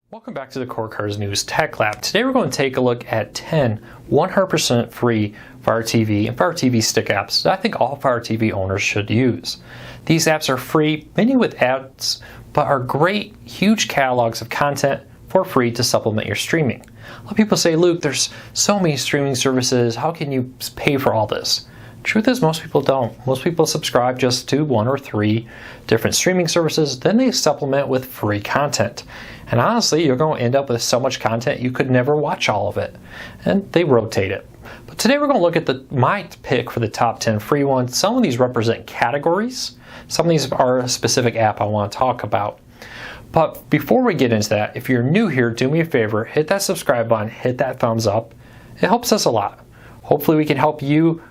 Welcome back to the Core Cars News Tech Lab. Today we're going to take a look at 10 100% free Fire TV and Fire TV Stick apps that I think all Fire TV owners should use. These apps are free, many with ads, but are great, huge catalogs of content for free to supplement your streaming. A lot of people say, Luke, there's so many streaming services, how can you pay for all this? Truth is, most people don't. Most people subscribe just to 1 or 3 different streaming services, then they supplement with free content. And honestly, you're going to end up with so much content you could never watch all of it. And they rotate it. But today we're going to look at my pick for the top 10 free ones. Some of these represent categories. Some of these are a specific app I want to talk about. But before we get into that, if you're new here, do me a favor, hit that subscribe button, hit that thumbs up. It helps us a lot. Hopefully we can help you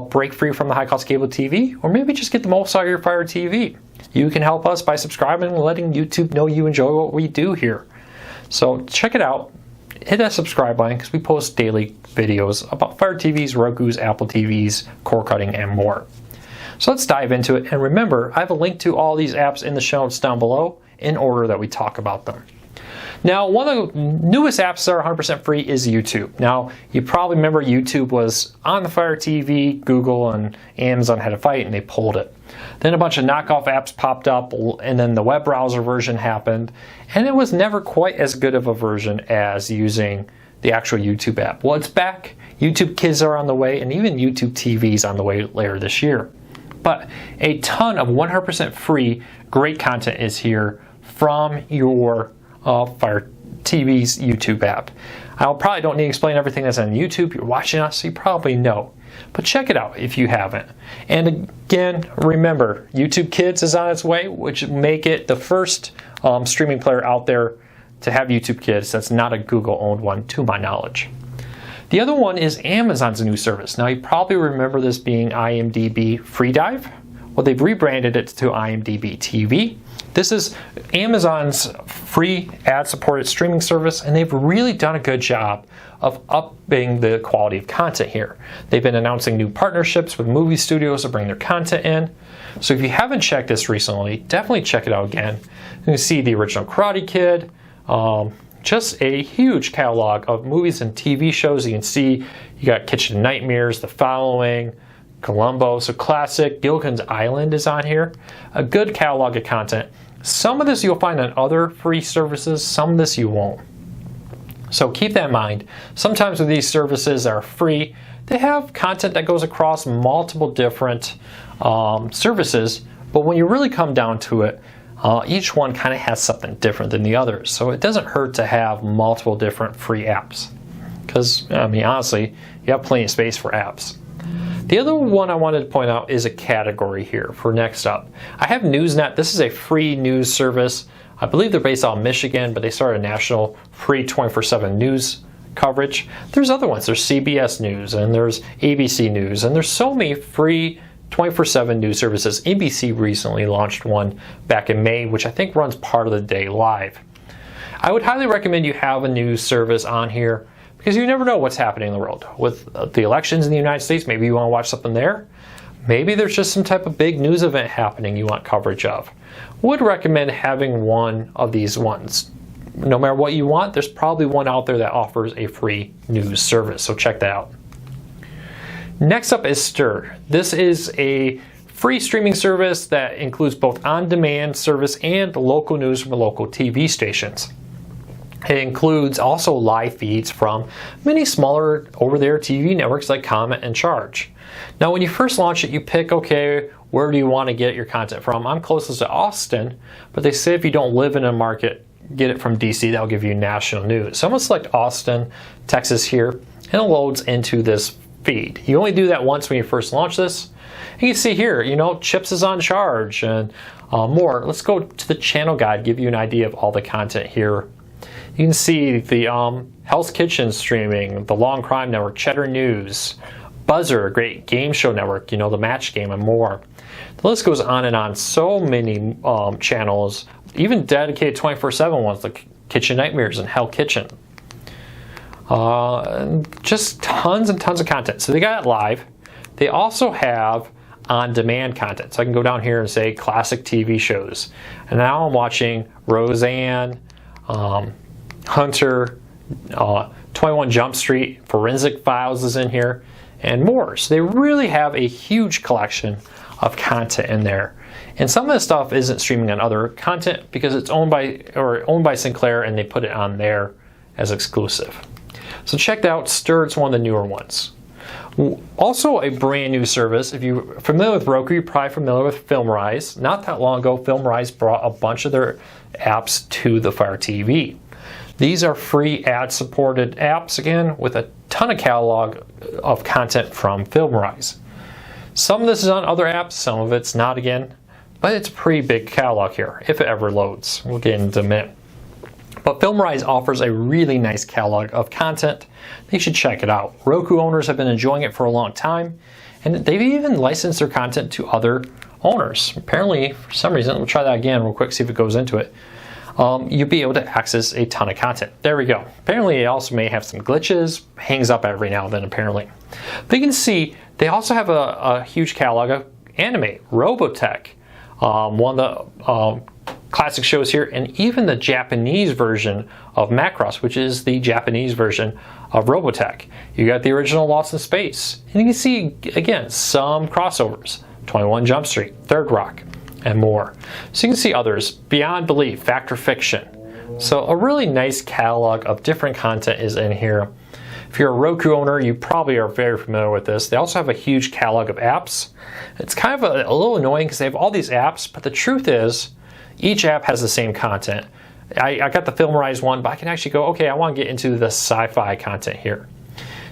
break free from the high-cost cable TV, or maybe just get the most out of your Fire TV. You can help us by subscribing and letting YouTube know you enjoy what we do here. So check it out. Hit that subscribe button because we post daily videos about Fire TVs, Roku's, Apple TVs, cord cutting, and more. So let's dive into it. And remember, I have a link to all these apps in the show notes down below in order that we talk about them. Now, one of the newest apps that are 100% free is YouTube. Now, you probably remember YouTube was on the Fire TV, Google and Amazon had a fight and they pulled it. Then a bunch of knockoff apps popped up and then the web browser version happened, and it was never quite as good of a version as using the actual YouTube app. Well, it's back. YouTube Kids are on the way, and even YouTube TV is on the way later this year. But a ton of 100% free great content is here from your Fire TV's YouTube app. I probably don't need to explain everything that's on YouTube. You're watching us, so you probably know. But check it out if you haven't. And again, remember, YouTube Kids is on its way, which make it the first streaming player out there to have YouTube Kids. That's not a Google-owned one, to my knowledge. The other one is Amazon's new service. Now, you probably remember this being IMDb Freedive. Well, they've rebranded it to IMDb TV. This is Amazon's free ad-supported streaming service, and they've really done a good job of upping the quality of content here. They've been announcing new partnerships with movie studios to bring their content in. So if you haven't checked this recently, definitely check it out again. You can see the original Karate Kid, just a huge catalog of movies and TV shows. You can see you got Kitchen Nightmares, The Following, Columbo, so classic. Gilligan's Island is on here. A good catalog of content. Some of this you'll find on other free services, some of this you won't. So keep that in mind. Sometimes with these services that are free, they have content that goes across multiple different services, but when you really come down to it, each one kind of has something different than the others. So it doesn't hurt to have multiple different free apps. Because, I mean, honestly, you have plenty of space for apps. The other one I wanted to point out is a category here for next up. I have NewsNet. This is a free news service. I believe they're based out of Michigan, but they started a national free 24/7 news coverage. There's other ones. There's CBS News, and there's ABC News, and there's so many free 24/7 news services. NBC recently launched one back in May, which I think runs part of the day live. I would highly recommend you have a news service on here, because you never know what's happening in the world. With the elections in the United States, maybe you want to watch something there. Maybe there's just some type of big news event happening you want coverage of. Would recommend having one of these ones. No matter what you want, there's probably one out there that offers a free news service, so check that out. Next up is Stirr. This is a free streaming service that includes both on-demand service and local news from local TV stations. It includes also live feeds from many smaller over-there TV networks like Comet and Charge. Now, when you first launch it, you pick, okay, where do you want to get your content from? I'm closest to Austin, but they say if you don't live in a market, get it from DC. That'll give you national news. So I'm going to select Austin, Texas here, and it loads into this feed. You only do that once when you first launch this. And you can see here, you know, Chips is on Charge and more. Let's go to the channel guide, give you an idea of all the content here. You can see the Hell's Kitchen streaming, the Long Crime Network, Cheddar News, Buzzer, a great game show network, you know, the Match Game and more. The list goes on and on. So many channels, even dedicated 24/7 ones like Kitchen Nightmares and Hell Kitchen. Just tons and tons of content. So they got it live. They also have on-demand content. So I can go down here and say classic TV shows. And now I'm watching Roseanne, Hunter, 21 Jump Street, Forensic Files is in here, and more. So they really have a huge collection of content in there. And some of the stuff isn't streaming on other content because it's owned by Sinclair, and they put it on there as exclusive. So check that out. Stirr, it's one of the newer ones. Also a brand new service. If you're familiar with Roku, you're probably familiar with FilmRise. Not that long ago, FilmRise brought a bunch of their apps to the Fire TV. These are free ad-supported apps, again, with a ton of catalog of content from FilmRise. Some of this is on other apps, some of it's not, again, but it's a pretty big catalog here, if it ever loads. We'll get into a minute. But FilmRise offers a really nice catalog of content. You should check it out. Roku owners have been enjoying it for a long time, and they've even licensed their content to other owners. Apparently, for some reason, we'll try that again real quick, see if it goes into it. You'll be able to access a ton of content. There we go. Apparently, it also may have some glitches, hangs up every now and then, apparently. But you can see they also have a huge catalog of anime, Robotech, one of the classic shows here, and even the Japanese version of Macross, which is the Japanese version of Robotech. You got the original Lost in Space, and you can see, again, some crossovers. 21 Jump Street, Third Rock, and more. So you can see others, Beyond Belief, Fact or Fiction. So a really nice catalog of different content is in here. If you're a Roku owner, you probably are very familiar with this. They also have a huge catalog of apps. It's kind of a little annoying because they have all these apps, but the truth is, each app has the same content. I got the FilmRise one, but I can actually go, okay, I want to get into the sci-fi content here.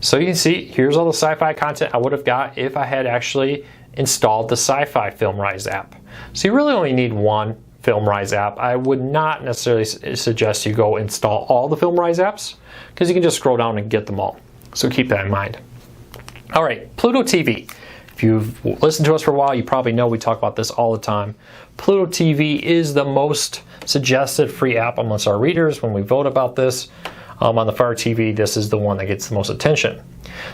So you can see, here's all the sci-fi content I would have got if I had actually installed the Sci-Fi FilmRise app. So you really only need one FilmRise app. I would not necessarily suggest you go install all the FilmRise apps because you can just scroll down and get them all. So keep that in mind. All right, Pluto TV. If you've listened to us for a while, you probably know we talk about this all the time. Pluto TV is the most suggested free app amongst our readers when we vote about this. On the Fire TV, this is the one that gets the most attention.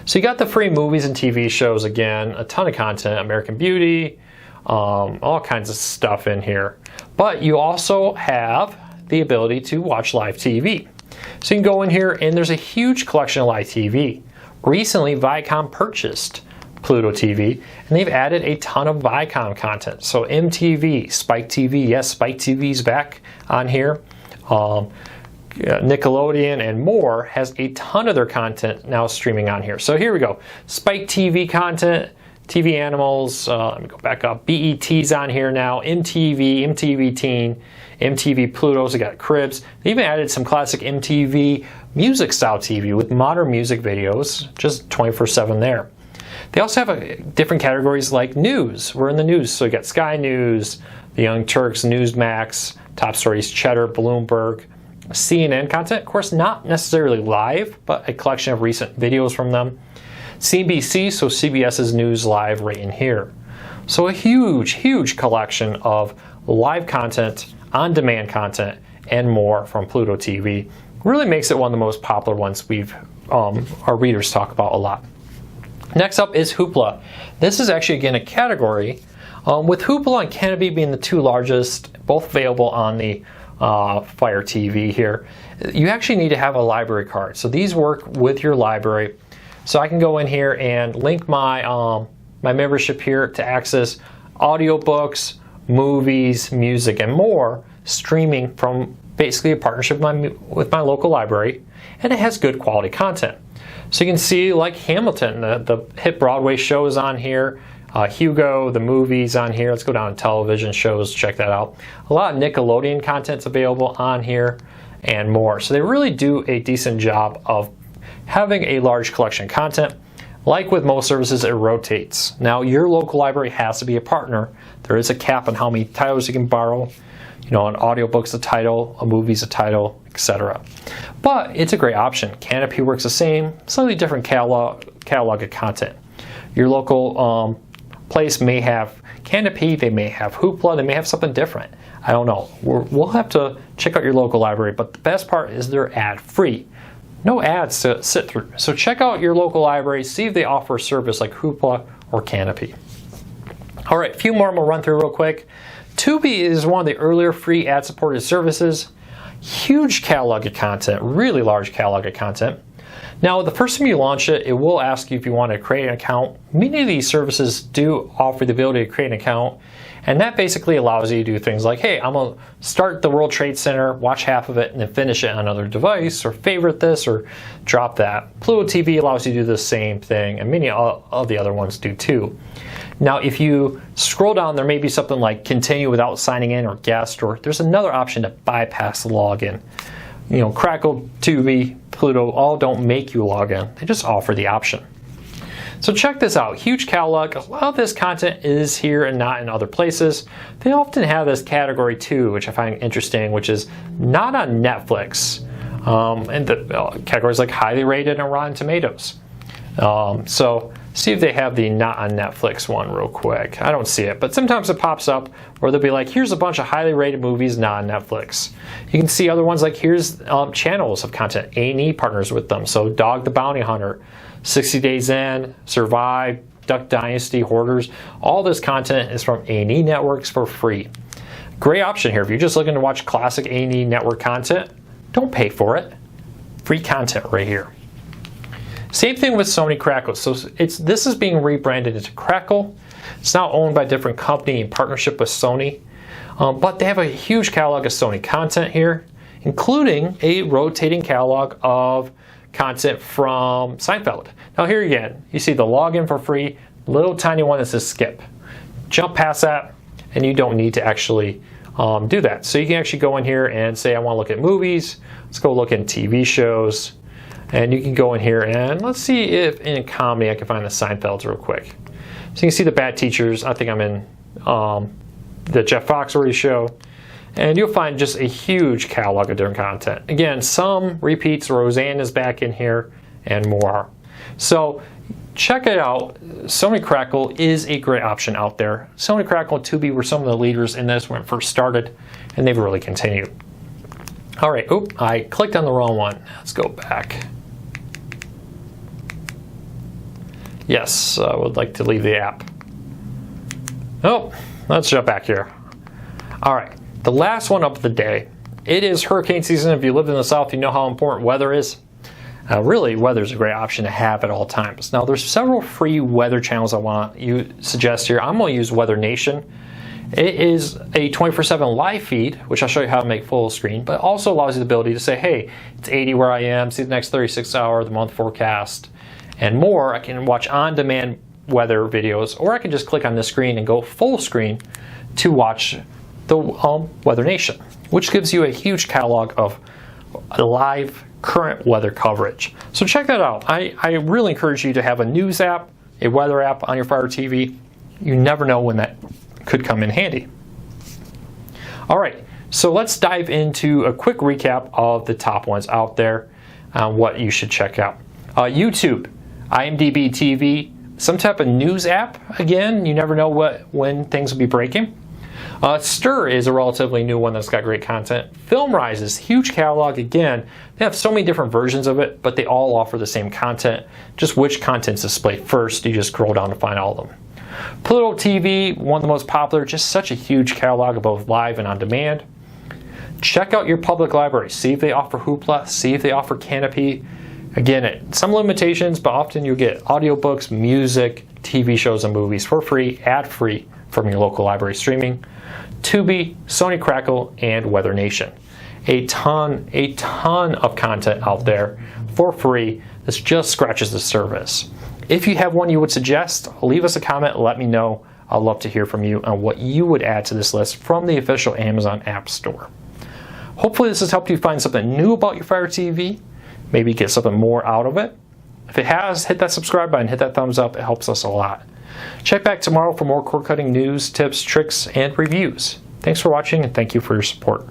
So you got the free movies and TV shows, again, a ton of content, American Beauty, all kinds of stuff in here. But you also have the ability to watch live TV. So you can go in here and there's a huge collection of live TV. Recently, Viacom purchased Pluto TV, and they've added a ton of Viacom content. So MTV, Spike TV, yes, Spike TV's back on here. Nickelodeon and more has a ton of their content now streaming on here. So here we go. Spike TV content, TV Animals, let me go back up. BET's on here now, MTV, MTV Teen, MTV Pluto's, we got Cribs. They even added some classic MTV music style TV with modern music videos, just 24/7 there. They also have different categories like news. We're in the news, so you got Sky News, The Young Turks, Newsmax, Top Stories, Cheddar, Bloomberg, CNN content, of course not necessarily live, but a collection of recent videos from them. CBC, so CBS's News Live right in here. So a huge, huge collection of live content, on-demand content, and more from Pluto TV. Really makes it one of the most popular ones our readers talk about a lot. Next up is Hoopla. This is actually, again, a category, with Hoopla and Canopy being the two largest, both available on the Fire TV here. You actually need to have a library card. So these work with your library. So I can go in here and link my my membership here to access audiobooks, movies, music, and more streaming from basically a partnership with my local library, and it has good quality content. So you can see like Hamilton, the hit Broadway show is on here. Hugo, the movies on here. Let's go down to television shows, check that out. A lot of Nickelodeon content's available on here and more. So they really do a decent job of having a large collection of content. Like with most services, it rotates. Now your local library has to be a partner. There is a cap on how many titles you can borrow. You know, an audiobook's a title, a movie's a title, etc. But it's a great option. Canopy works the same, slightly different catalog of content. Your local place may have Canopy, they may have Hoopla, they may have something different. I don't know. We'll have to check out your local library, but the best part is they're ad-free. No ads to sit through. So check out your local library, see if they offer a service like Hoopla or Canopy. All right, a few more I'm gonna run through real quick. Tubi is one of the earlier free ad-supported services. Huge catalog of content, really large catalog of content. Now, the first time you launch it, it will ask you if you want to create an account. Many of these services do offer the ability to create an account, and that basically allows you to do things like, hey, I'm going to start the World Trade Center, watch half of it, and then finish it on another device, or favorite this, or drop that. Pluto TV allows you to do the same thing, and many of the other ones do too. Now, if you scroll down, there may be something like continue without signing in or guest, or there's another option to bypass the login. You know, Crackle, Tubi, Pluto all don't make you log in. They just offer the option. So check this out. Huge catalog. A lot of this content is here and not in other places. They often have this category too, which I find interesting, which is not on Netflix. And the categories like highly rated and Rotten Tomatoes. So see if they have the not on Netflix one real quick. I don't see it, but sometimes it pops up where they'll be like, here's a bunch of highly rated movies not on Netflix. You can see other ones like here's channels of content. A&E partners with them. So Dog the Bounty Hunter, 60 Days In, Survive, Duck Dynasty, Hoarders. All this content is from A&E networks for free. Great option here. If you're just looking to watch classic A&E network content, don't pay for it. Free content right here. Same thing with Sony Crackle. So this is being rebranded into Crackle. It's now owned by a different company in partnership with Sony. But they have a huge catalog of Sony content here, including a rotating catalog of content from Seinfeld. Now here again, you see the login for free, little tiny one that says skip. Jump past that, and you don't need to actually do that. So you can actually go in here and say, I want to look at movies. Let's go look at TV shows. And you can go in here and let's see if in comedy I can find the Seinfelds real quick. So you can see the Bad Teachers. I think I'm in the Jeff Foxworthy show. And you'll find just a huge catalog of different content. Again, some repeats. Roseanne is back in here and more. So check it out. Sony Crackle is a great option out there. Sony Crackle and Tubi were some of the leaders in this when it first started, and they've really continued. All right, I clicked on the wrong one. Let's go back. Yes, I would like to leave the app. Oh, let's jump back here. All right, the last one up of the day. It is hurricane season. If you live in the South, you know how important weather is. Really, weather is a great option to have at all times. Now, there's several free weather channels I want you suggest here. I'm going to use Weather Nation. It is a 24/7 live feed, which I'll show you how to make full screen, but also allows you the ability to say, hey, it's 80 where I am, see the next 36 hour, the month forecast, and more. I can watch on-demand weather videos, or I can just click on this screen and go full screen to watch the Weather Nation, which gives you a huge catalog of live current weather coverage. So check that out. I really encourage you to have a news app, a weather app on your Fire TV. You never know when that could come in handy. All right, so let's dive into a quick recap of the top ones out there, what you should check out. YouTube, IMDb TV, some type of news app. Again, you never know when things will be breaking. Stirr is a relatively new one that's got great content. FilmRise is huge catalog. Again, they have so many different versions of it, but they all offer the same content. Just which content's displayed first, you just scroll down to find all of them. Pluto TV, one of the most popular, just such a huge catalog of both live and on demand. Check out your public library. See if they offer Hoopla, see if they offer Canopy. Again, some limitations, but often you get audiobooks, music, TV shows, and movies for free, ad-free from your local library streaming. Tubi, Sony Crackle, and Weather Nation. A ton of content out there for free. This just scratches the surface. If you have one you would suggest, leave us a comment and let me know. I'd love to hear from you on what you would add to this list from the official Amazon App Store. Hopefully this has helped you find something new about your Fire TV, maybe get something more out of it. If it has, hit that subscribe button, hit that thumbs up, it helps us a lot. Check back tomorrow for more cord-cutting news, tips, tricks, and reviews. Thanks for watching, and thank you for your support.